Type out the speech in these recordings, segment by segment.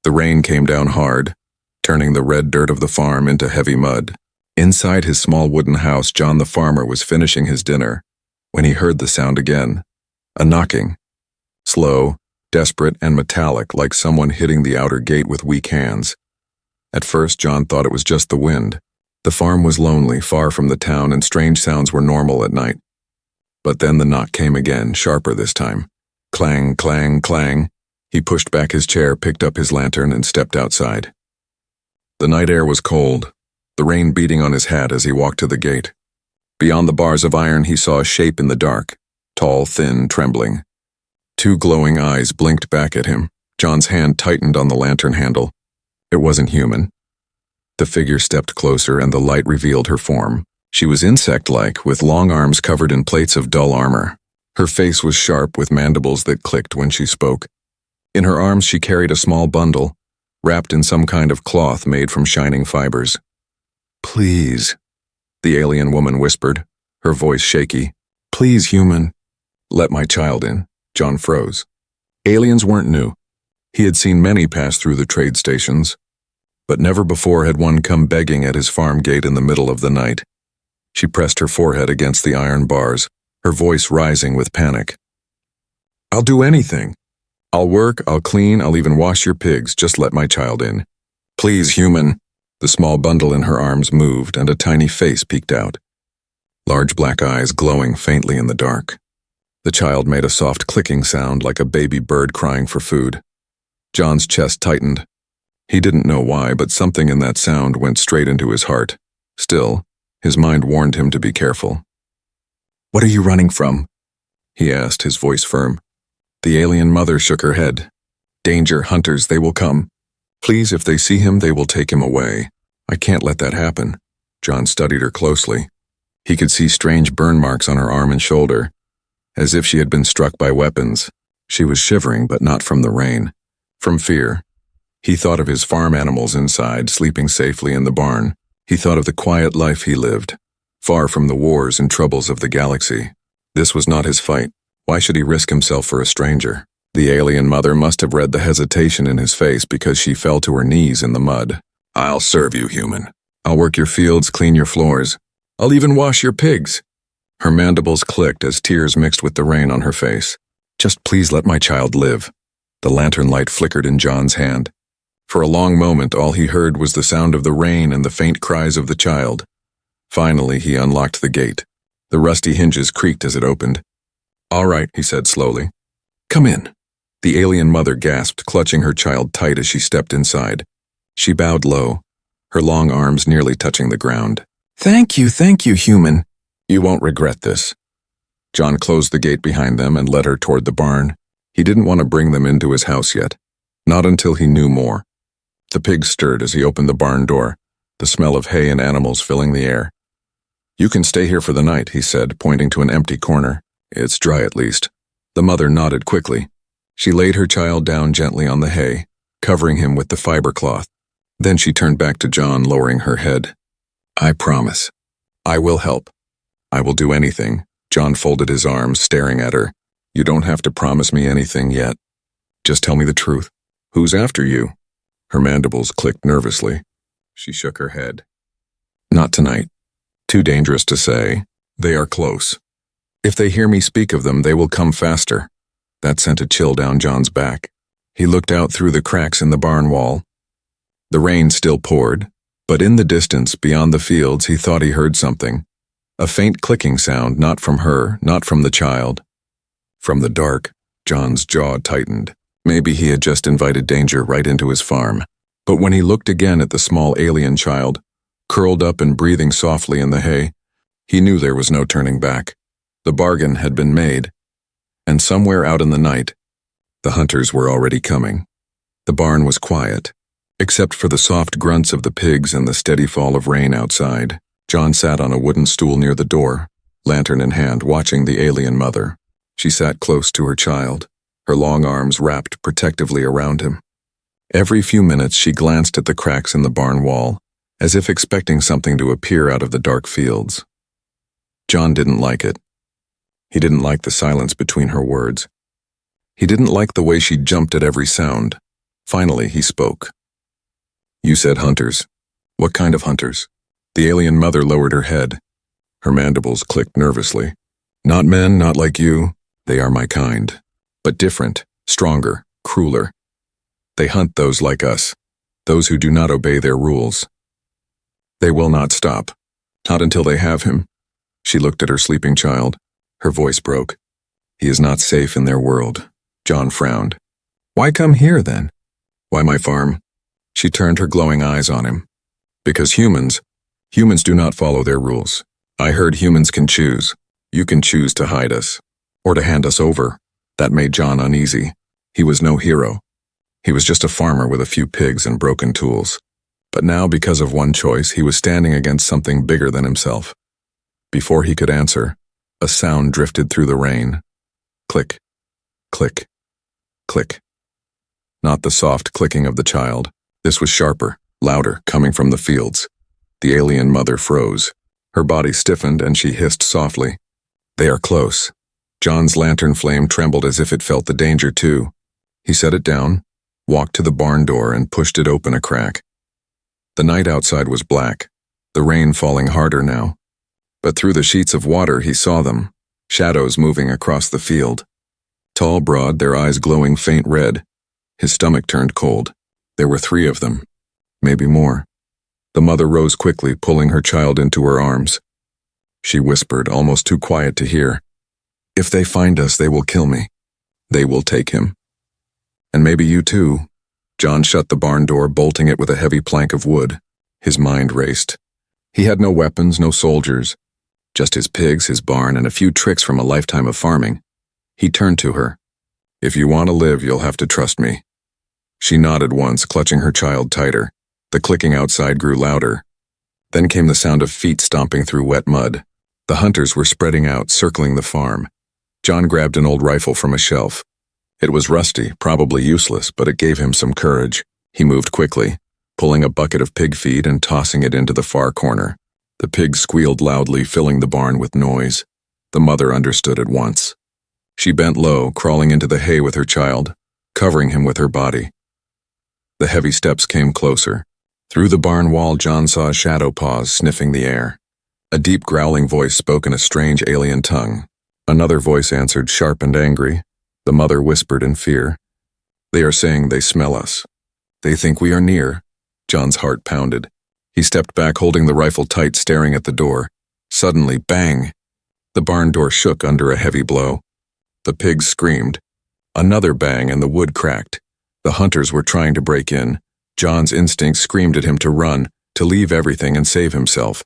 The rain came down hard, turning the red dirt of the farm into heavy mud. Inside his small wooden house, John the farmer was finishing his dinner when he heard the sound again. A knocking. Slow, desperate, and metallic, like someone hitting the outer gate with weak hands. At first, John thought it was just the wind. The farm was lonely, far from the town, and strange sounds were normal at night. But then the knock came again, sharper this time. Clang, clang, clang. He pushed back his chair, picked up his lantern, and stepped outside. The night air was cold, the rain beating on his hat as he walked to the gate. Beyond the bars of iron, he saw a shape in the dark, tall, thin, trembling. Two glowing eyes blinked back at him. John's hand tightened on the lantern handle. It wasn't human. The figure stepped closer, and the light revealed her form. She was insect-like, with long arms covered in plates of dull armor. Her face was sharp, with mandibles that clicked when she spoke. In her arms she carried a small bundle, wrapped in some kind of cloth made from shining fibers. "Please," the alien woman whispered, her voice shaky. "Please, human. Let my child in." John froze. Aliens weren't new. He had seen many pass through the trade stations, but never before had one come begging at his farm gate in the middle of the night. She pressed her forehead against the iron bars, her voice rising with panic. "I'll do anything. I'll work, I'll clean, I'll even wash your pigs. Just let my child in. Please, human." The small bundle in her arms moved, and a tiny face peeked out. Large black eyes glowing faintly in the dark. The child made a soft clicking sound like a baby bird crying for food. John's chest tightened. He didn't know why, but something in that sound went straight into his heart. Still, his mind warned him to be careful. "What are you running from?" he asked, his voice firm. The alien mother shook her head. "Danger, hunters, they will come. Please, if they see him, they will take him away. I can't let that happen." John studied her closely. He could see strange burn marks on her arm and shoulder, as if she had been struck by weapons. She was shivering, but not from the rain. From fear. He thought of his farm animals inside, sleeping safely in the barn. He thought of the quiet life he lived, far from the wars and troubles of the galaxy. This was not his fight. Why should he risk himself for a stranger? The alien mother must have read the hesitation in his face because she fell to her knees in the mud. "I'll serve you, human. I'll work your fields, clean your floors. I'll even wash your pigs." Her mandibles clicked as tears mixed with the rain on her face. "Just please let my child live." The lantern light flickered in John's hand. For a long moment, all he heard was the sound of the rain and the faint cries of the child. Finally, he unlocked the gate. The rusty hinges creaked as it opened. "All right," he said slowly. "Come in." The alien mother gasped, clutching her child tight as she stepped inside. She bowed low, her long arms nearly touching the ground. Thank you, human. You won't regret this." John closed the gate behind them and led her toward the barn. He didn't want to bring them into his house yet, not until he knew more. The pigs stirred as he opened the barn door, the smell of hay and animals filling the air. "You can stay here for the night," he said, pointing to an empty corner. "It's dry at least." The mother nodded quickly. She laid her child down gently on the hay, covering him with the fiber cloth. Then she turned back to John, lowering her head. "I promise. I will help. I will do anything." John folded his arms, staring at her. "You don't have to promise me anything yet. Just tell me the truth. Who's after you?" Her mandibles clicked nervously. She shook her head. "Not tonight. Too dangerous to say. They are close. If they hear me speak of them, they will come faster." That sent a chill down John's back. He looked out through the cracks in the barn wall. The rain still poured, but in the distance, beyond the fields, he thought he heard something. A faint clicking sound, not from her, not from the child. From the dark, John's jaw tightened. Maybe he had just invited danger right into his farm. But when he looked again at the small alien child, curled up and breathing softly in the hay, he knew there was no turning back. The bargain had been made. And somewhere out in the night, the hunters were already coming. The barn was quiet, except for the soft grunts of the pigs and the steady fall of rain outside. John sat on a wooden stool near the door, lantern in hand, watching the alien mother. She sat close to her child, her long arms wrapped protectively around him. Every few minutes she glanced at the cracks in the barn wall, as if expecting something to appear out of the dark fields. John didn't like it. He didn't like the silence between her words. He didn't like the way she jumped at every sound, Finally, he spoke. You said hunters. What kind of hunters? The alien mother lowered her head. Her mandibles clicked nervously. Not men, not like you. They are my kind. But different, stronger, crueler. They hunt those like us, those who do not obey their rules. They will not stop. Not until they have him. She looked at her sleeping child. Her voice broke. He is not safe in their world. John frowned. Why come here, then? Why my farm? She turned her glowing eyes on him. Because humans do not follow their rules. I heard humans can choose. You can choose to hide us. Or to hand us over. That made John uneasy. He was no hero. He was just a farmer with a few pigs and broken tools. But now, because of one choice, he was standing against something bigger than himself. Before he could answer, a sound drifted through the rain. Click, click, click. Not the soft clicking of the child. This was sharper, louder, coming from the fields. The alien mother froze. Her body stiffened and she hissed softly. They are close. John's lantern flame trembled as if it felt the danger too. He set it down, walked to the barn door and pushed it open a crack. The night outside was black, the rain falling harder now. But through the sheets of water he saw them, shadows moving across the field. Tall, broad, their eyes glowing faint red. His stomach turned cold. There were 3 of them, maybe more. The mother rose quickly, pulling her child into her arms. She whispered, almost too quiet to hear, If they find us, they will kill me. They will take him. And maybe you too. John shut the barn door, bolting it with a heavy plank of wood. His mind raced. He had no weapons, no soldiers. Just his pigs, his barn, and a few tricks from a lifetime of farming. He turned to her. If you want to live, you'll have to trust me. She nodded once, clutching her child tighter. The clicking outside grew louder. Then came the sound of feet stomping through wet mud. The hunters were spreading out, circling the farm. John grabbed an old rifle from a shelf. It was rusty, probably useless, but it gave him some courage. He moved quickly, pulling a bucket of pig feed and tossing it into the far corner. The pigs squealed loudly, filling the barn with noise. The mother understood at once. She bent low, crawling into the hay with her child, covering him with her body. The heavy steps came closer. Through the barn wall, John saw a shadow pause, sniffing the air. A deep growling voice spoke in a strange alien tongue. Another voice answered, sharp and angry. The mother whispered in fear. They are saying they smell us. They think we are near. John's heart pounded. He stepped back, holding the rifle tight, staring at the door. Suddenly, bang! The barn door shook under a heavy blow. The pigs screamed. Another bang and the wood cracked. The hunters were trying to break in. John's instinct screamed at him to run, to leave everything and save himself.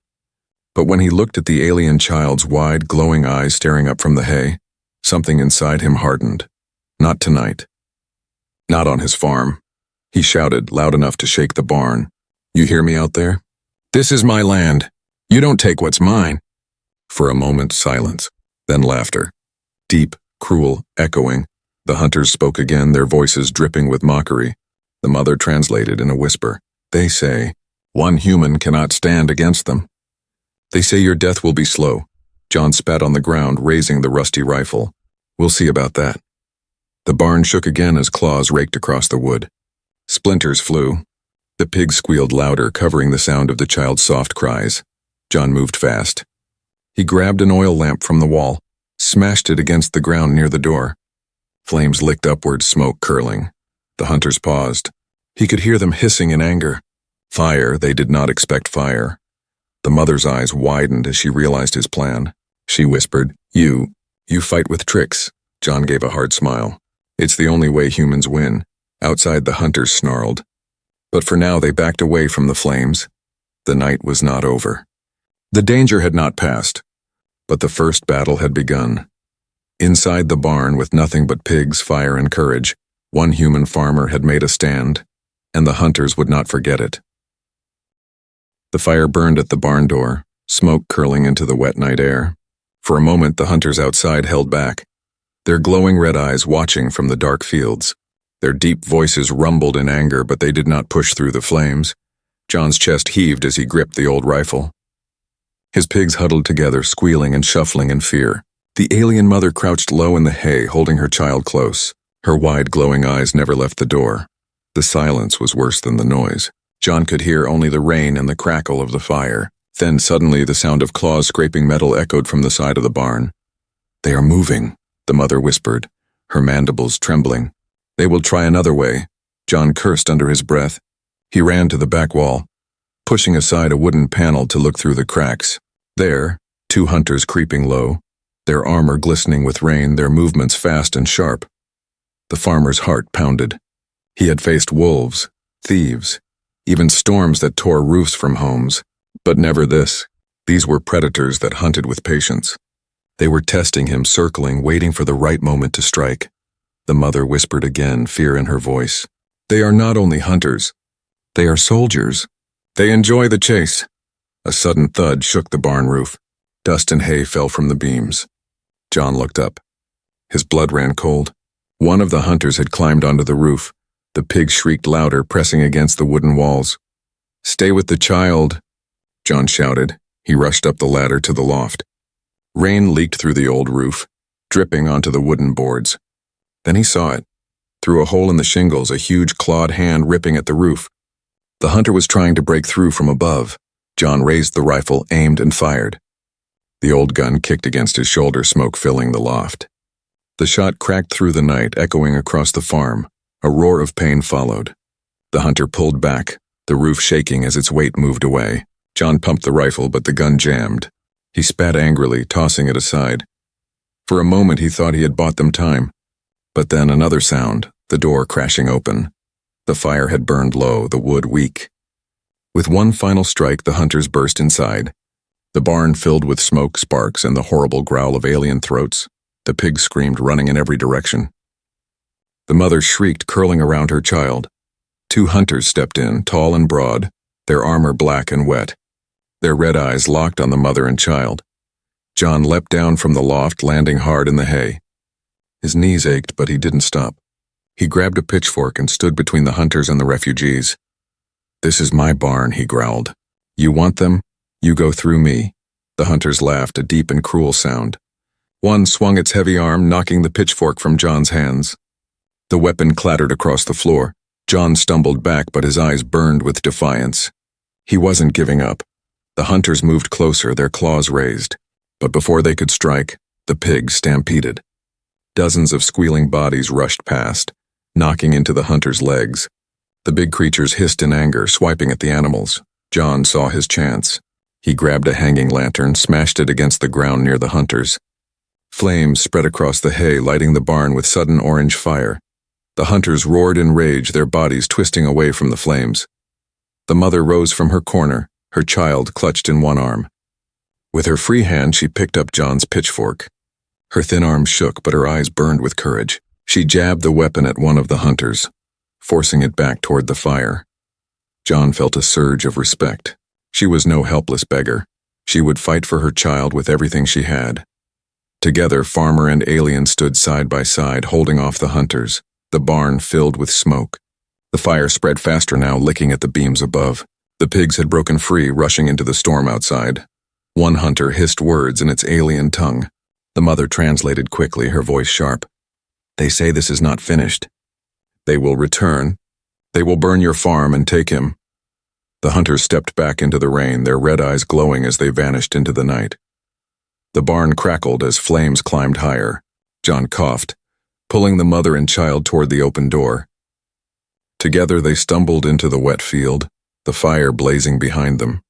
But when he looked at the alien child's wide, glowing eyes staring up from the hay, something inside him hardened. Not tonight. Not on his farm. He shouted, loud enough to shake the barn. You hear me out there? This is my land. You don't take what's mine. For a moment, silence, then laughter. Deep, cruel, echoing. The hunters spoke again, their voices dripping with mockery. The mother translated in a whisper. They say, one human cannot stand against them. They say your death will be slow. John spat on the ground, raising the rusty rifle. We'll see about that. The barn shook again as claws raked across the wood. Splinters flew. The pigs squealed louder, covering the sound of the child's soft cries. John moved fast. He grabbed an oil lamp from the wall, smashed it against the ground near the door. Flames licked upward, smoke curling. The hunters paused. He could hear them hissing in anger. Fire, they did not expect fire. The mother's eyes widened as she realized his plan. She whispered, You fight with tricks. John gave a hard smile. It's the only way humans win. Outside, the hunters snarled. But for now, they backed away from the flames. The night was not over. The danger had not passed, but the first battle had begun. Inside the barn, with nothing but pigs, fire, and courage, one human farmer had made a stand, and the hunters would not forget it. The fire burned at the barn door, smoke curling into the wet night air. For a moment, the hunters outside held back, their glowing red eyes watching from the dark fields. Their deep voices rumbled in anger, but they did not push through the flames. John's chest heaved as he gripped the old rifle. His pigs huddled together, squealing and shuffling in fear. The alien mother crouched low in the hay, holding her child close. Her wide, glowing eyes never left the door. The silence was worse than the noise. John could hear only the rain and the crackle of the fire. Then suddenly the sound of claws scraping metal echoed from the side of the barn. "They are moving," the mother whispered, her mandibles trembling. "They will try another way," John cursed under his breath. He ran to the back wall, pushing aside a wooden panel to look through the cracks. There, 2 hunters creeping low, their armor glistening with rain, their movements fast and sharp. The farmer's heart pounded. He had faced wolves, thieves, even storms that tore roofs from homes, but never this. These were predators that hunted with patience. They were testing him, circling, waiting for the right moment to strike. The mother whispered again, fear in her voice. "They are not only hunters. They are soldiers. They enjoy the chase." A sudden thud shook the barn roof. Dust and hay fell from the beams. John looked up. His blood ran cold. One of the hunters had climbed onto the roof. The pig shrieked louder, pressing against the wooden walls. "Stay with the child," John shouted. He rushed up the ladder to the loft. Rain leaked through the old roof, dripping onto the wooden boards. Then he saw it. Through a hole in the shingles, a huge clawed hand ripping at the roof. The hunter was trying to break through from above. John raised the rifle, aimed, and fired. The old gun kicked against his shoulder, smoke filling the loft. The shot cracked through the night, echoing across the farm. A roar of pain followed. The hunter pulled back, the roof shaking as its weight moved away. John pumped the rifle, but the gun jammed. He spat angrily, tossing it aside. For a moment he thought he had bought them time. But then another sound, the door crashing open. The fire had burned low, the wood weak. With one final strike, the hunters burst inside. The barn filled with smoke, sparks, and the horrible growl of alien throats. The pigs screamed, running in every direction. The mother shrieked, curling around her child. 2 hunters stepped in, tall and broad, their armor black and wet. Their red eyes locked on the mother and child. John leapt down from the loft, landing hard in the hay. His knees ached, but he didn't stop. He grabbed a pitchfork and stood between the hunters and the refugees. "This is my barn," he growled. "You want them? You go through me." The hunters laughed, a deep and cruel sound. One swung its heavy arm, knocking the pitchfork from John's hands. The weapon clattered across the floor. John stumbled back, but his eyes burned with defiance. He wasn't giving up. The hunters moved closer, their claws raised. But before they could strike, the pigs stampeded. Dozens of squealing bodies rushed past, knocking into the hunters' legs. The big creatures hissed in anger, swiping at the animals. John saw his chance. He grabbed a hanging lantern, smashed it against the ground near the hunters. Flames spread across the hay, lighting the barn with sudden orange fire. The hunters roared in rage, their bodies twisting away from the flames. The mother rose from her corner, her child clutched in one arm. With her free hand, she picked up John's pitchfork. Her thin arm shook, but her eyes burned with courage. She jabbed the weapon at one of the hunters, forcing it back toward the fire. John felt a surge of respect. She was no helpless beggar. She would fight for her child with everything she had. Together, farmer and alien stood side by side, holding off the hunters. The barn filled with smoke. The fire spread faster now, licking at the beams above. The pigs had broken free, rushing into the storm outside. One hunter hissed words in its alien tongue. The mother translated quickly, her voice sharp. "They say this is not finished. They will return. They will burn your farm and take him." The hunters stepped back into the rain, their red eyes glowing as they vanished into the night. The barn crackled as flames climbed higher. John coughed, pulling the mother and child toward the open door. Together they stumbled into the wet field, the fire blazing behind them.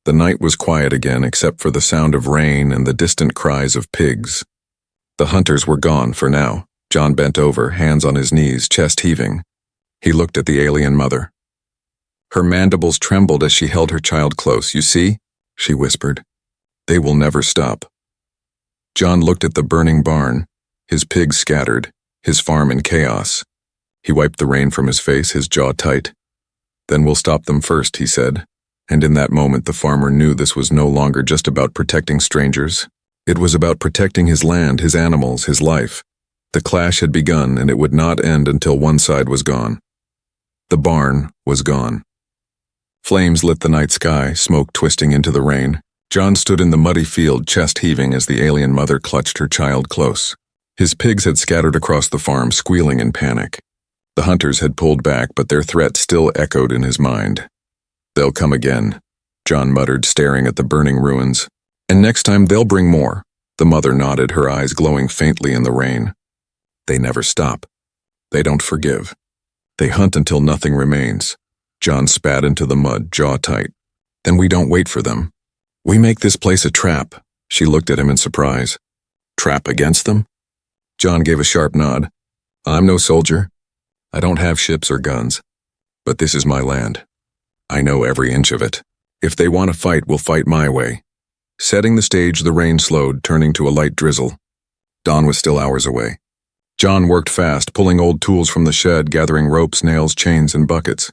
The night was quiet again, except for the sound of rain and the distant cries of pigs. The hunters were gone for now. John bent over, hands on his knees, chest heaving. He looked at the alien mother. Her mandibles trembled as she held her child close. "You see?" she whispered. "They will never stop." John looked at the burning barn, his pigs scattered, his farm in chaos. He wiped the rain from his face, his jaw tight. "Then we'll stop them first," he said. And in that moment the farmer knew this was no longer just about protecting strangers. It was about protecting his land, his animals, his life. The clash had begun, and it would not end until one side was gone. The barn was gone. Flames lit the night sky, smoke twisting into the rain. John stood in the muddy field, chest heaving as the alien mother clutched her child close. His pigs had scattered across the farm, squealing in panic. The hunters had pulled back, but their threat still echoed in his mind. "They'll come again," John muttered, staring at the burning ruins. "And next time they'll bring more." The mother nodded, her eyes glowing faintly in the rain. "They never stop. They don't forgive. They hunt until nothing remains." John spat into the mud, jaw tight. "Then we don't wait for them. We make this place a trap." She looked at him in surprise. "Trap against them?" John gave a sharp nod. "I'm no soldier. I don't have ships or guns. But this is my land. I know every inch of it. If they want to fight, we'll fight my way." Setting the stage, the rain slowed, turning to a light drizzle. Dawn was still hours away. John worked fast, pulling old tools from the shed, gathering ropes, nails, chains, and buckets.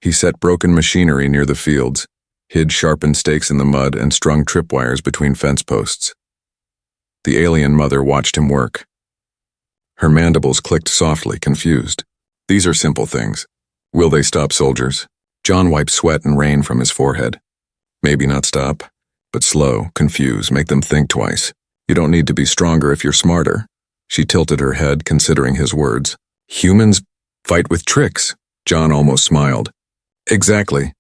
He set broken machinery near the fields, hid sharpened stakes in the mud, and strung tripwires between fence posts. The alien mother watched him work. Her mandibles clicked softly, confused. "These are simple things. Will they stop soldiers?" John wiped sweat and rain from his forehead. "Maybe not stop, but slow, confuse, make them think twice. You don't need to be stronger if you're smarter." She tilted her head, considering his words. "Humans fight with tricks." John almost smiled. "Exactly.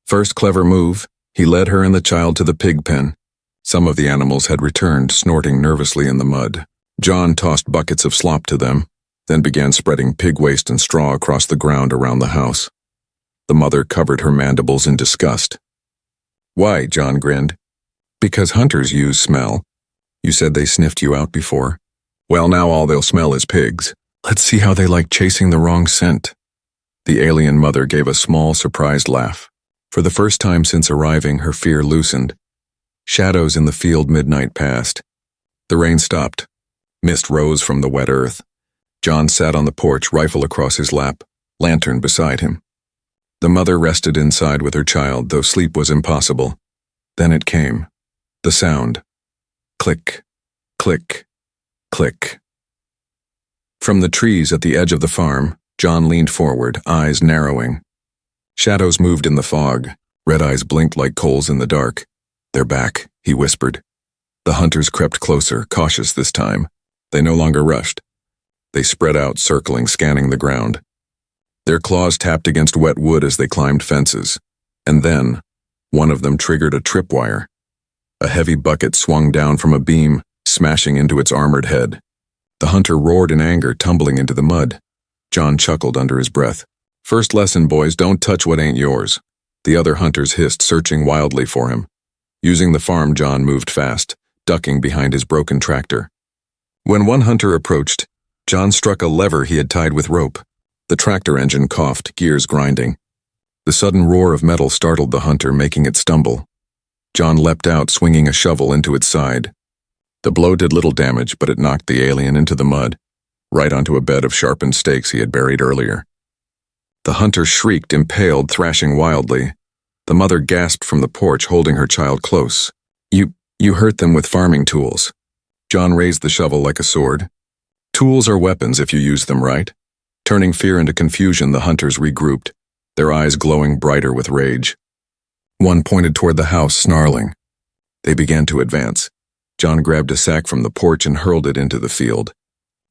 First clever move, he led her and the child to the pig pen. Some of the animals had returned, snorting nervously in the mud. John tossed buckets of slop to them, then began spreading pig waste and straw across the ground around the house. The mother covered her mandibles in disgust. "Why?" John grinned. "Because hunters use smell. You said they sniffed you out before. Well, now all they'll smell is pigs. Let's see how they like chasing the wrong scent." The alien mother gave a small, surprised laugh. For the first time since arriving, her fear loosened. Shadows in the field midnight passed. The rain stopped. Mist rose from the wet earth. John sat on the porch, rifle across his lap, lantern beside him. The mother rested inside with her child, though sleep was impossible. Then it came. The sound. Click, click, click. From the trees at the edge of the farm, John leaned forward, eyes narrowing. Shadows moved in the fog. Red eyes blinked like coals in the dark. "They're back," he whispered. The hunters crept closer, cautious this time. They no longer rushed. They spread out, circling, scanning the ground. Their claws tapped against wet wood as they climbed fences. And then, one of them triggered a tripwire. A heavy bucket swung down from a beam, smashing into its armored head. The hunter roared in anger, tumbling into the mud. John chuckled under his breath. "First lesson, boys, don't touch what ain't yours." The other hunters hissed, searching wildly for him. Using the farm, John moved fast, ducking behind his broken tractor. When one hunter approached, John struck a lever he had tied with rope. The tractor engine coughed, gears grinding. The sudden roar of metal startled the hunter, making it stumble. John leapt out, swinging a shovel into its side. The blow did little damage, but it knocked the alien into the mud, right onto a bed of sharpened stakes he had buried earlier. The hunter shrieked, impaled, thrashing wildly. The mother gasped from the porch, holding her child close. You hurt them with farming tools." John raised the shovel like a sword. "Tools are weapons if you use them right." Turning fear into confusion, the hunters regrouped, their eyes glowing brighter with rage. One pointed toward the house, snarling. They began to advance. John grabbed a sack from the porch and hurled it into the field.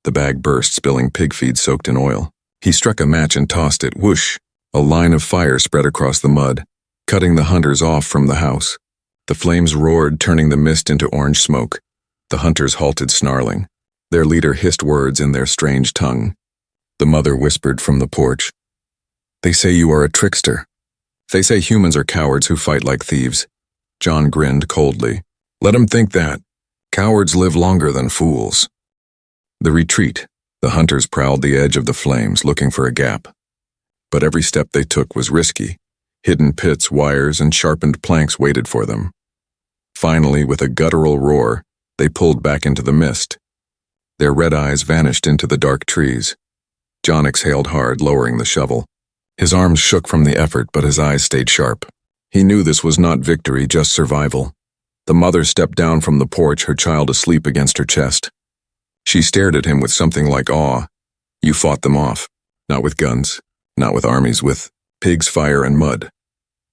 The bag burst, spilling pig feed soaked in oil. He struck a match and tossed it. Whoosh! A line of fire spread across the mud, cutting the hunters off from the house. The flames roared, turning the mist into orange smoke. The hunters halted, snarling. Their leader hissed words in their strange tongue. The mother whispered from the porch. "They say you are a trickster. They say humans are cowards who fight like thieves." John grinned coldly. "Let 'em think that. Cowards live longer than fools." The retreat. The hunters prowled the edge of the flames, looking for a gap. But every step they took was risky. Hidden pits, wires, and sharpened planks waited for them. Finally, with a guttural roar, they pulled back into the mist. Their red eyes vanished into the dark trees. John exhaled hard, lowering the shovel. His arms shook from the effort, but his eyes stayed sharp. He knew this was not victory, just survival. The mother stepped down from the porch, her child asleep against her chest. She stared at him with something like awe. "You fought them off. Not with guns, not with armies, with pigs, fire, and mud."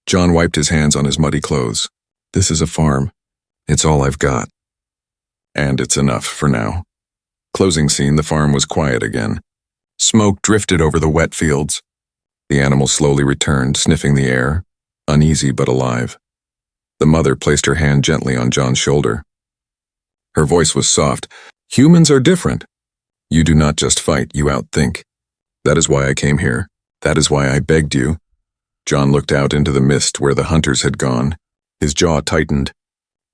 John wiped his hands on his muddy clothes. "This is a farm. It's all I've got. And it's enough for now." Closing scene, the farm was quiet again. Smoke drifted over the wet fields. The animal slowly returned, sniffing the air, uneasy but alive. The mother placed her hand gently on John's shoulder. Her voice was soft. Humans are different. You do not just fight, you outthink. That is why I came here. That is why I begged you. John looked out into the mist where the hunters had gone. His jaw tightened.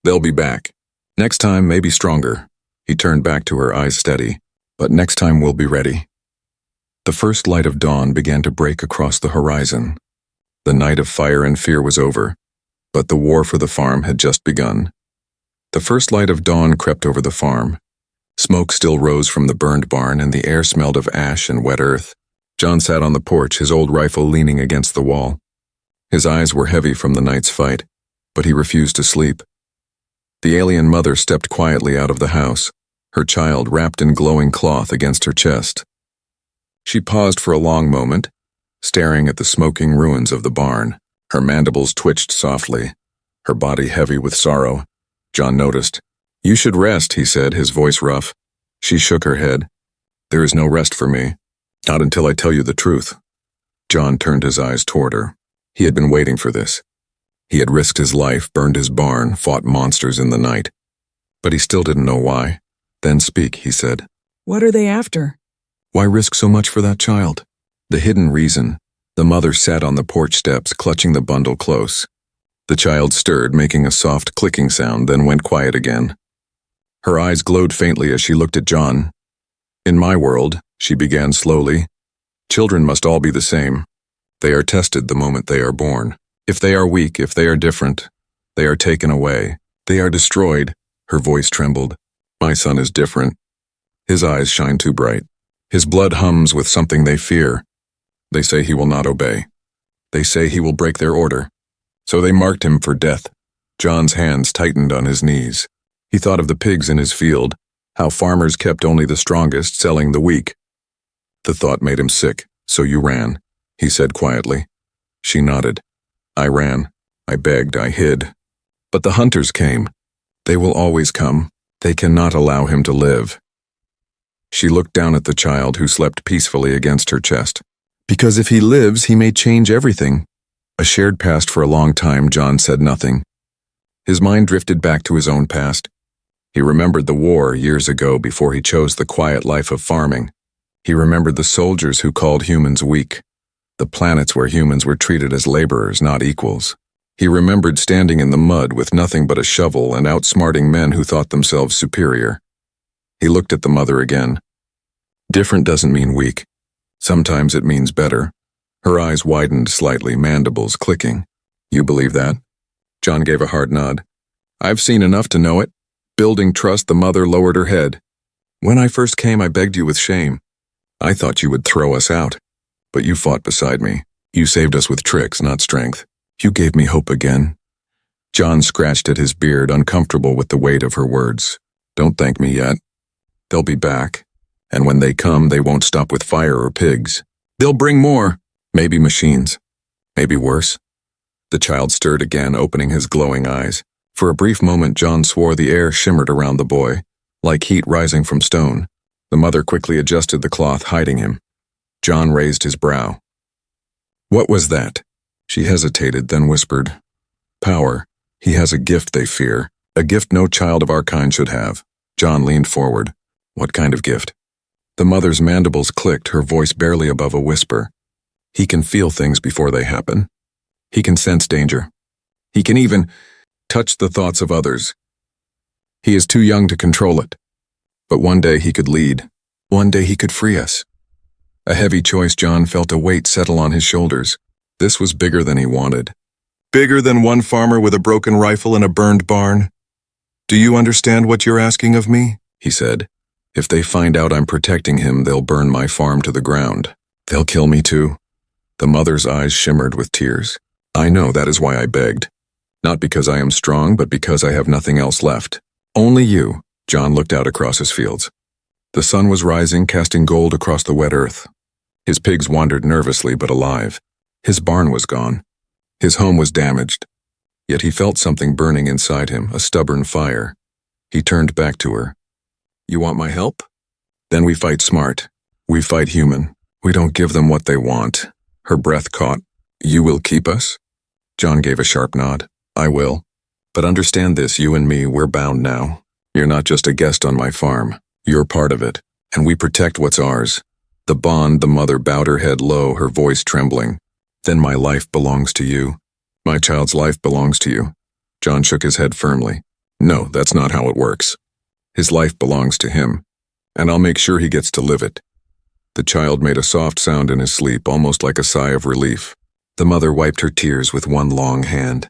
They'll be back. Next time, maybe stronger. He turned back to her, eyes steady. But next time we'll be ready. The first light of dawn began to break across the horizon. The night of fire and fear was over, but the war for the farm had just begun. The first light of dawn crept over the farm. Smoke still rose from the burned barn, and the air smelled of ash and wet earth. John sat on the porch, his old rifle leaning against the wall. His eyes were heavy from the night's fight, but he refused to sleep. The alien mother stepped quietly out of the house, her child wrapped in glowing cloth against her chest. She paused for a long moment, staring at the smoking ruins of the barn. Her mandibles twitched softly, her body heavy with sorrow. John noticed. You should rest, he said, his voice rough. She shook her head. There is no rest for me. Not until I tell you the truth. John turned his eyes toward her. He had been waiting for this. He had risked his life, burned his barn, fought monsters in the night. But he still didn't know why. Then speak, he said. What are they after? Why risk so much for that child? The hidden reason. The mother sat on the porch steps, clutching the bundle close. The child stirred, making a soft clicking sound, then went quiet again. Her eyes glowed faintly as she looked at John. In my world, she began slowly, children must all be the same. They are tested the moment they are born. If they are weak, if they are different, they are taken away. They are destroyed. Her voice trembled. My son is different. His eyes shine too bright. His blood hums with something they fear. They say he will not obey. They say he will break their order. So they marked him for death. John's hands tightened on his knees. He thought of the pigs in his field, how farmers kept only the strongest, selling the weak. The thought made him sick. So you ran, he said quietly. She nodded. I ran. I begged. I hid. But the hunters came. They will always come. They cannot allow him to live. She looked down at the child who slept peacefully against her chest. Because if he lives, he may change everything. A shared past for a long time, John said nothing. His mind drifted back to his own past. He remembered the war years ago before he chose the quiet life of farming. He remembered the soldiers who called humans weak, the planets where humans were treated as laborers, not equals. He remembered standing in the mud with nothing but a shovel and outsmarting men who thought themselves superior. He looked at the mother again. Different doesn't mean weak. Sometimes it means better. Her eyes widened slightly, mandibles clicking. You believe that? John gave a hard nod. I've seen enough to know it. Building trust, the mother lowered her head. When I first came, I begged you with shame. I thought you would throw us out. But you fought beside me. You saved us with tricks, not strength. You gave me hope again. John scratched at his beard, uncomfortable with the weight of her words. Don't thank me yet. They'll be back. And when they come, they won't stop with fire or pigs. They'll bring more. Maybe machines. Maybe worse. The child stirred again, opening his glowing eyes. For a brief moment, John swore the air shimmered around the boy, like heat rising from stone. The mother quickly adjusted the cloth, hiding him. John raised his brow. What was that? She hesitated, then whispered. Power. He has a gift they fear. A gift no child of our kind should have. John leaned forward. What kind of gift? The mother's mandibles clicked, her voice barely above a whisper. He can feel things before they happen. He can sense danger. He can even touch the thoughts of others. He is too young to control it. But one day he could lead. One day he could free us. A heavy choice. John felt a weight settle on his shoulders. This was bigger than he wanted. Bigger than one farmer with a broken rifle and a burned barn. Do you understand what you're asking of me? He said. If they find out I'm protecting him, they'll burn my farm to the ground. They'll kill me too. The mother's eyes shimmered with tears. I know, that is why I begged. Not because I am strong, but because I have nothing else left. Only you. John looked out across his fields. The sun was rising, casting gold across the wet earth. His pigs wandered nervously but alive. His barn was gone. His home was damaged. Yet he felt something burning inside him, a stubborn fire. He turned back to her. You want my help? Then we fight smart. We fight human. We don't give them what they want. Her breath caught. You will keep us? John gave a sharp nod. I will. But understand this, you and me, we're bound now. You're not just a guest on my farm. You're part of it, and we protect what's ours. The bond, the mother bowed her head low, her voice trembling. Then my life belongs to you. My child's life belongs to you. John shook his head firmly. No, that's not how it works. His life belongs to him, and I'll make sure he gets to live it. The child made a soft sound in his sleep, almost like a sigh of relief. The mother wiped her tears with one long hand.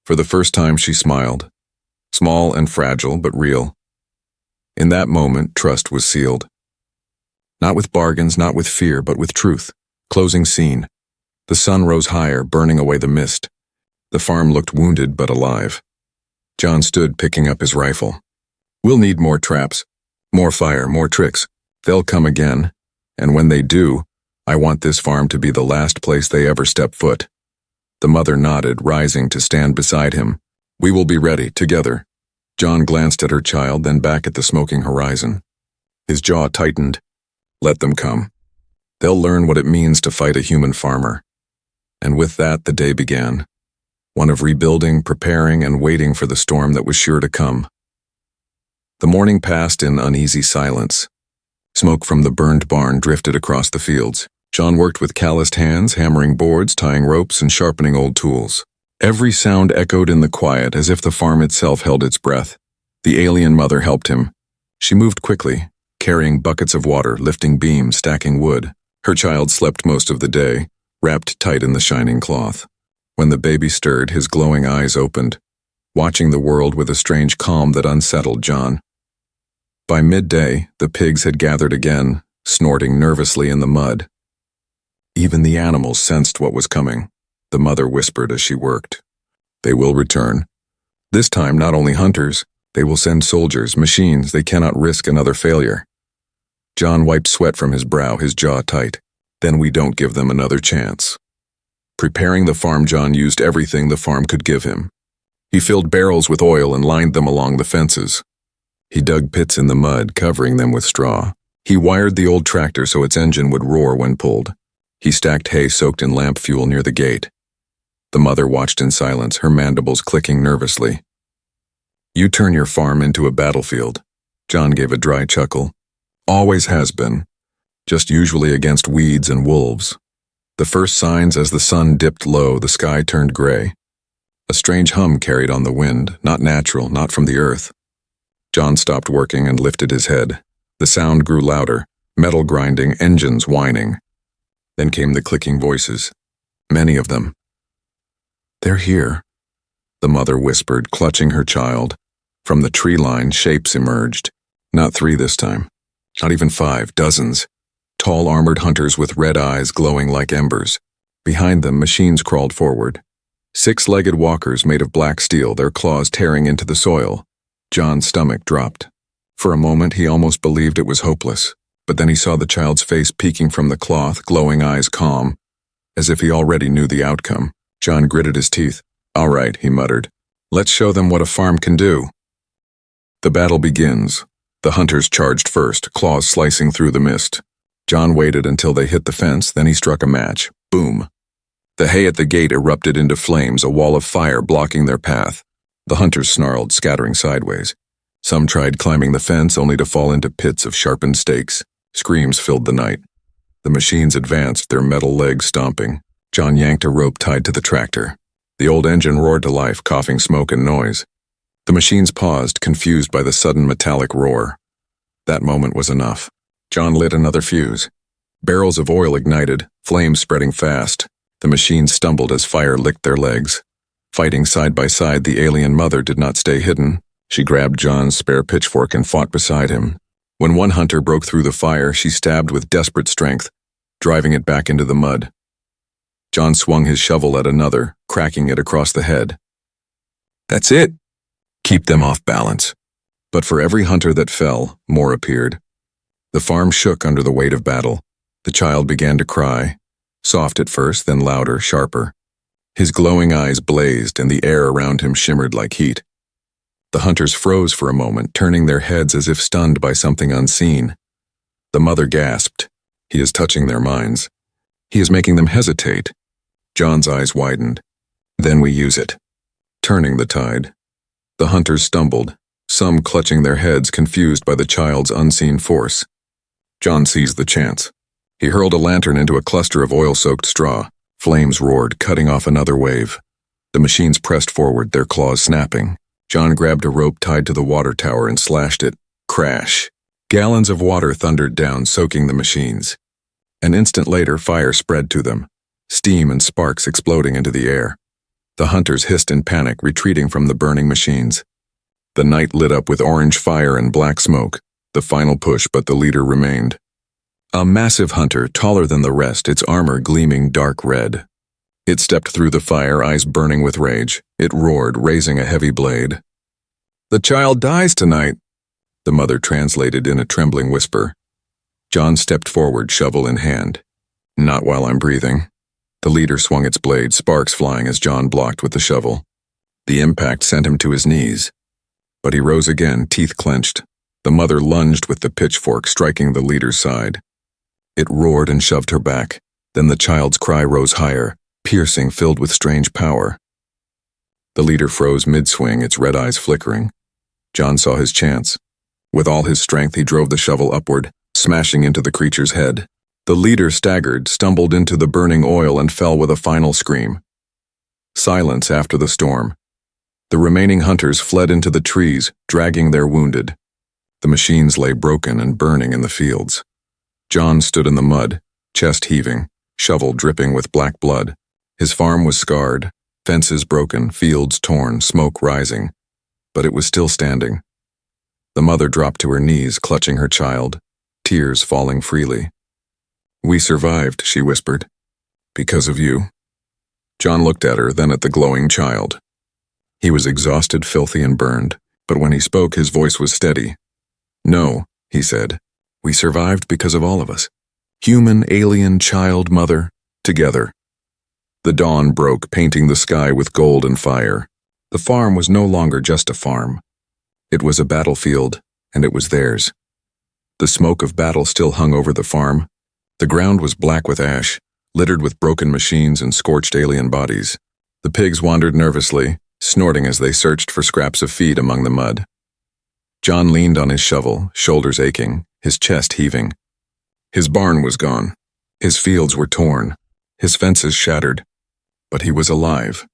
For the first time she smiled. Small and fragile, but real. In that moment, trust was sealed. Not with bargains, not with fear, but with truth. Closing scene. The sun rose higher, burning away the mist. The farm looked wounded but alive. John stood picking up his rifle. We'll need more traps, more fire, more tricks. They'll come again, and when they do, I want this farm to be the last place they ever step foot. The mother nodded, rising to stand beside him. We will be ready, together. John glanced at her child, then back at the smoking horizon. His jaw tightened. Let them come. They'll learn what it means to fight a human farmer. And with that, the day began. One of rebuilding, preparing, and waiting for the storm that was sure to come. The morning passed in uneasy silence. Smoke from the burned barn drifted across the fields. John worked with calloused hands, hammering boards, tying ropes, and sharpening old tools. Every sound echoed in the quiet as if the farm itself held its breath. The alien mother helped him. She moved quickly, carrying buckets of water, lifting beams, stacking wood. Her child slept most of the day, wrapped tight in the shining cloth. When the baby stirred, his glowing eyes opened, watching the world with a strange calm that unsettled John. By midday, the pigs had gathered again, snorting nervously in the mud. Even the animals sensed what was coming, the mother whispered as she worked. They will return. This time, not only hunters, they will send soldiers, machines. They cannot risk another failure. John wiped sweat from his brow, his jaw tight. Then we don't give them another chance. Preparing the farm, John used everything the farm could give him. He filled barrels with oil and lined them along the fences. He dug pits in the mud, covering them with straw. He wired the old tractor so its engine would roar when pulled. He stacked hay soaked in lamp fuel near the gate. The mother watched in silence, her mandibles clicking nervously. You turn your farm into a battlefield. John gave a dry chuckle. Always has been. Just usually against weeds and wolves. The first signs as the sun dipped low, the sky turned gray. A strange hum carried on the wind, not natural, not from the earth. John stopped working and lifted his head. The sound grew louder, metal grinding, engines whining. Then came the clicking voices, many of them. They're here, the mother whispered, clutching her child. From the tree line, shapes emerged. Not 3 this time. Not even 5, dozens. Tall armored hunters with red eyes glowing like embers. Behind them, machines crawled forward. 6-legged walkers made of black steel, their claws tearing into the soil. John's stomach dropped. For a moment, he almost believed it was hopeless. But then he saw the child's face peeking from the cloth, glowing eyes calm, as if he already knew the outcome. John gritted his teeth. All right, he muttered. Let's show them what a farm can do. The battle begins. The hunters charged first, claws slicing through the mist. John waited until they hit the fence, then he struck a match. Boom. The hay at the gate erupted into flames, a wall of fire blocking their path. The hunters snarled, scattering sideways. Some tried climbing the fence only to fall into pits of sharpened stakes. Screams filled the night. The machines advanced, their metal legs stomping. John yanked a rope tied to the tractor. The old engine roared to life, coughing smoke and noise. The machines paused, confused by the sudden metallic roar. That moment was enough. John lit another fuse. Barrels of oil ignited, flames spreading fast. The machines stumbled as fire licked their legs. Fighting side by side, the alien mother did not stay hidden. She grabbed John's spare pitchfork and fought beside him. When one hunter broke through the fire, she stabbed with desperate strength, driving it back into the mud. John swung his shovel at another, cracking it across the head. That's it. Keep them off balance. But for every hunter that fell, more appeared. The farm shook under the weight of battle. The child began to cry, soft at first, then louder, sharper. His glowing eyes blazed, and the air around him shimmered like heat. The hunters froze for a moment, turning their heads as if stunned by something unseen. The mother gasped. He is touching their minds. He is making them hesitate. John's eyes widened. Then we use it. Turning the tide. The hunters stumbled, some clutching their heads, confused by the child's unseen force. John seized the chance. He hurled a lantern into a cluster of oil-soaked straw. Flames roared, cutting off another wave. The machines pressed forward, their claws snapping. John grabbed a rope tied to the water tower and slashed it. Crash. Gallons of water thundered down, soaking the machines. An instant later, fire spread to them, steam and sparks exploding into the air. The hunters hissed in panic, retreating from the burning machines. The night lit up with orange fire and black smoke. The final push, but the leader remained. A massive hunter, taller than the rest, its armor gleaming dark red. It stepped through the fire, eyes burning with rage. It roared, raising a heavy blade. "The child dies tonight," the mother translated in a trembling whisper. John stepped forward, shovel in hand. "Not while I'm breathing." The leader swung its blade, sparks flying as John blocked with the shovel. The impact sent him to his knees. But he rose again, teeth clenched. The mother lunged with the pitchfork, striking the leader's side. It roared and shoved her back. Then the child's cry rose higher, piercing, filled with strange power. The leader froze mid-swing, its red eyes flickering. John saw his chance. With all his strength, he drove the shovel upward, smashing into the creature's head. The leader staggered, stumbled into the burning oil, and fell with a final scream. Silence after the storm. The remaining hunters fled into the trees, dragging their wounded. The machines lay broken and burning in the fields. John stood in the mud, chest heaving, shovel dripping with black blood. His farm was scarred, fences broken, fields torn, smoke rising. But it was still standing. The mother dropped to her knees, clutching her child, tears falling freely. "We survived," she whispered. "Because of you." John looked at her, then at the glowing child. He was exhausted, filthy, and burned, but when he spoke, his voice was steady. "No," he said. "We survived because of all of us. Human, alien, child, mother, together." The dawn broke, painting the sky with gold and fire. The farm was no longer just a farm. It was a battlefield, and it was theirs. The smoke of battle still hung over the farm. The ground was black with ash, littered with broken machines and scorched alien bodies. The pigs wandered nervously, snorting as they searched for scraps of feed among the mud. John leaned on his shovel, shoulders aching, his chest heaving. His barn was gone. His fields were torn, his fences shattered. But he was alive.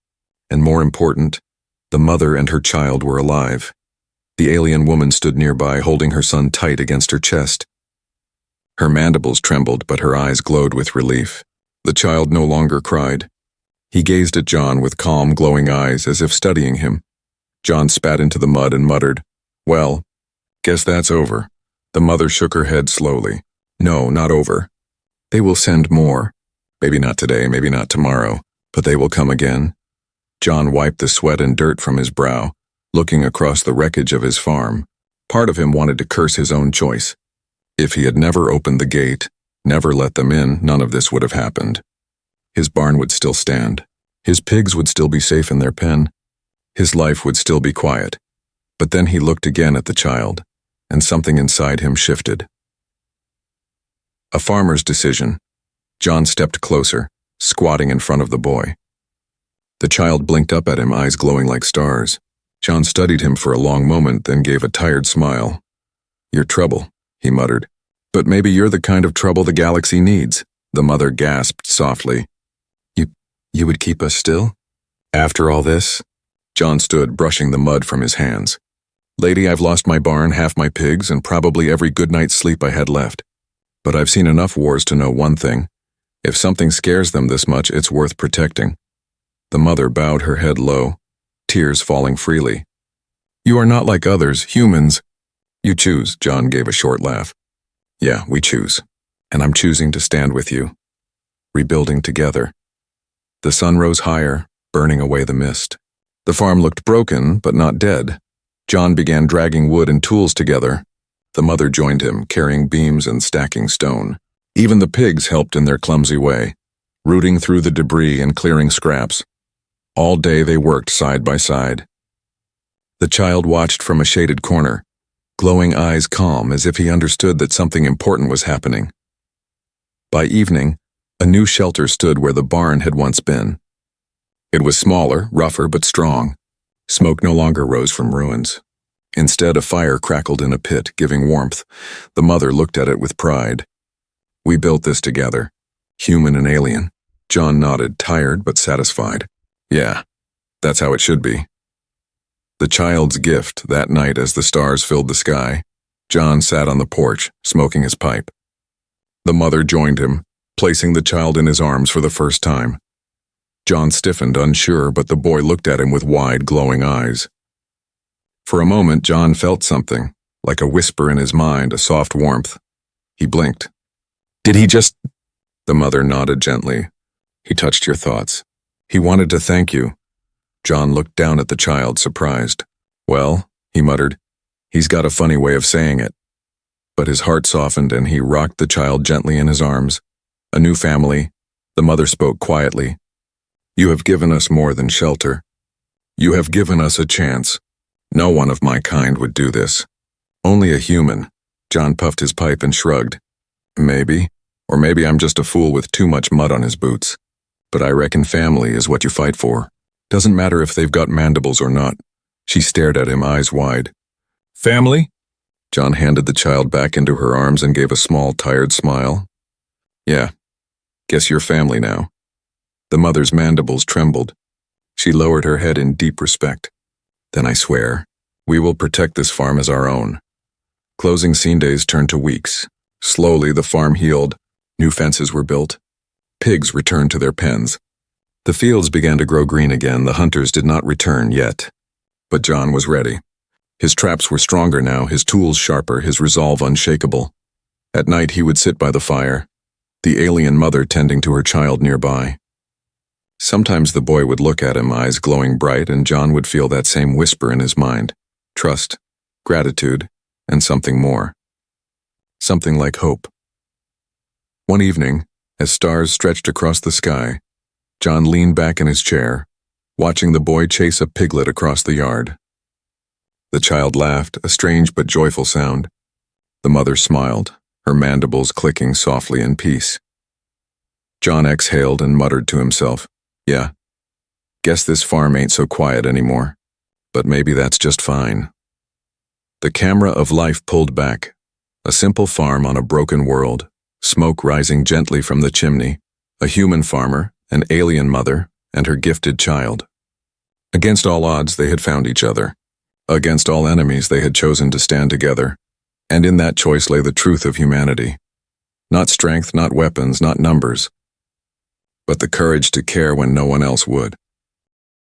And more important, the mother and her child were alive. The alien woman stood nearby, holding her son tight against her chest. Her mandibles trembled, but her eyes glowed with relief. The child no longer cried. He gazed at John with calm, glowing eyes, as if studying him. John spat into the mud and muttered, "Well, guess that's over." The mother shook her head slowly. "No, not over. They will send more. Maybe not today, maybe not tomorrow, but they will come again." John wiped the sweat and dirt from his brow, looking across the wreckage of his farm. Part of him wanted to curse his own choice. If he had never opened the gate, never let them in, none of this would have happened. His barn would still stand. His pigs would still be safe in their pen. His life would still be quiet. But then he looked again at the child, and something inside him shifted. A farmer's decision. John stepped closer, squatting in front of the boy. The child blinked up at him, eyes glowing like stars. John studied him for a long moment, then gave a tired smile. "You're trouble," he muttered. "But maybe you're the kind of trouble the galaxy needs," the mother gasped softly. You would keep us still? After all this?" John stood, brushing the mud from his hands. "Lady, I've lost my barn, half my pigs, and probably every good night's sleep I had left. But I've seen enough wars to know one thing. If something scares them this much, it's worth protecting." The mother bowed her head low, tears falling freely. "You are not like others, humans. You choose," John gave a short laugh. "Yeah, we choose. And I'm choosing to stand with you. Rebuilding together." The sun rose higher, burning away the mist. The farm looked broken, but not dead. John began dragging wood and tools together. The mother joined him, carrying beams and stacking stone. Even the pigs helped in their clumsy way, rooting through the debris and clearing scraps. All day they worked side by side. The child watched from a shaded corner, glowing eyes calm as if he understood that something important was happening. By evening, a new shelter stood where the barn had once been. It was smaller, rougher, but strong. Smoke no longer rose from ruins. Instead, a fire crackled in a pit, giving warmth. The mother looked at it with pride. We built this together, human and alien. John nodded, tired but satisfied. Yeah, that's how it should be. The child's gift that night as the stars filled the sky. John sat on the porch, smoking his pipe. The mother joined him, placing the child in his arms for the first time. John stiffened, unsure, but the boy looked at him with wide, glowing eyes. For a moment, John felt something, like a whisper in his mind, a soft warmth. He blinked. Did he just... The mother nodded gently. He touched your thoughts. He wanted to thank you. John looked down at the child, surprised. Well, he muttered, he's got a funny way of saying it. But his heart softened and he rocked the child gently in his arms. A new family. The mother spoke quietly. You have given us more than shelter. You have given us a chance. No one of my kind would do this. Only a human. John puffed his pipe and shrugged. Maybe. Or maybe I'm just a fool with too much mud on his boots. But I reckon family is what you fight for. Doesn't matter if they've got mandibles or not. She stared at him, eyes wide. Family? John handed the child back into her arms and gave a small, tired smile. Yeah. Guess you're family now. The mother's mandibles trembled. She lowered her head in deep respect. Then I swear, we will protect this farm as our own. Closing scene days turned to weeks. Slowly the farm healed. New fences were built. Pigs returned to their pens. The fields began to grow green again. The hunters did not return yet. But John was ready. His traps were stronger now, his tools sharper, his resolve unshakable. At night he would sit by the fire, the alien mother tending to her child nearby. Sometimes the boy would look at him, eyes glowing bright, and John would feel that same whisper in his mind. Trust, gratitude, and something more. Something like hope. One evening, as stars stretched across the sky, John leaned back in his chair, watching the boy chase a piglet across the yard. The child laughed, a strange but joyful sound. The mother smiled, her mandibles clicking softly in peace. John exhaled and muttered to himself, yeah, guess this farm ain't so quiet anymore. But maybe that's just fine. The camera of life pulled back. A simple farm on a broken world, smoke rising gently from the chimney, a human farmer, an alien mother, and her gifted child. Against all odds, they had found each other. Against all enemies, they had chosen to stand together. And in that choice lay the truth of humanity. Not strength, not weapons, not numbers, but the courage to care when no one else would.